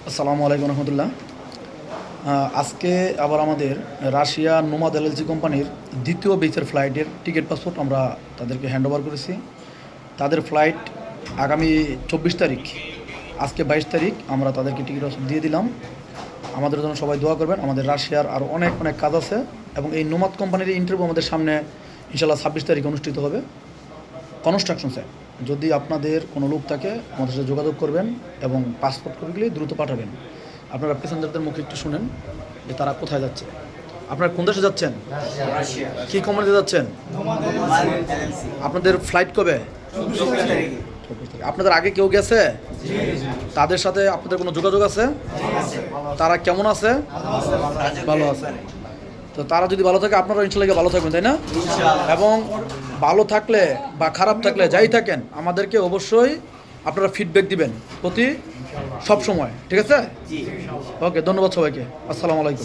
আসসালামু আলাইকুম রহমতুল্লাহ। আজকে আবার আমাদের রাশিয়া নোমাদ এলএলসি কোম্পানির দ্বিতীয় বেচের ফ্লাইটের টিকিট পাসপোর্ট আমরা তাদেরকে হ্যান্ড ওভার করেছি। তাদের ফ্লাইট আগামী 24 তারিখ, আজকে 22 তারিখ আমরা তাদেরকে টিকিট পাসপোর্ট দিয়ে দিলাম। আমাদের জন্য সবাই দোয়া করবেন। আমাদের রাশিয়ার আরও অনেক অনেক কাজ আছে এবং এই নোমাদ কোম্পানির ইন্টারভিউ আমাদের সামনে ইনশাল্লাহ 26 তারিখ অনুষ্ঠিত হবে কনস্ট্রাকশন সাইট। যদি আপনাদের কোনো লোক থাকে আমাদের সাথে যোগাযোগ করবেন এবং পাসপোর্ট কপিগুলি দ্রুত পাঠাবেন। আপনারা প্যাসেঞ্জারদের মুখে একটু শুনেন যে তারা কোথায় যাচ্ছে। আপনারা কোন দেশে যাচ্ছেন? কী কোম্পানিতে যাচ্ছেন? আপনাদের ফ্লাইট কবে? 24 তারিখে। আপনাদের আগে কেউ গেছে? তাদের সাথে আপনাদের কোনো যোগাযোগ আছে? তারা কেমন আছে? ভালো আছে। তো তারা যদি ভালো থাকে আপনারা ইনশাল্লাহ ভালো থাকবেন, তাই না? এবং ভালো থাকলে বা খারাপ থাকলে যাই থাকেন আমাদেরকে অবশ্যই আপনারা ফিডব্যাক দিবেন প্রতি সব সময়, ঠিক আছে? ওকে, ধন্যবাদ সবাইকে। আসসালামু আলাইকুম।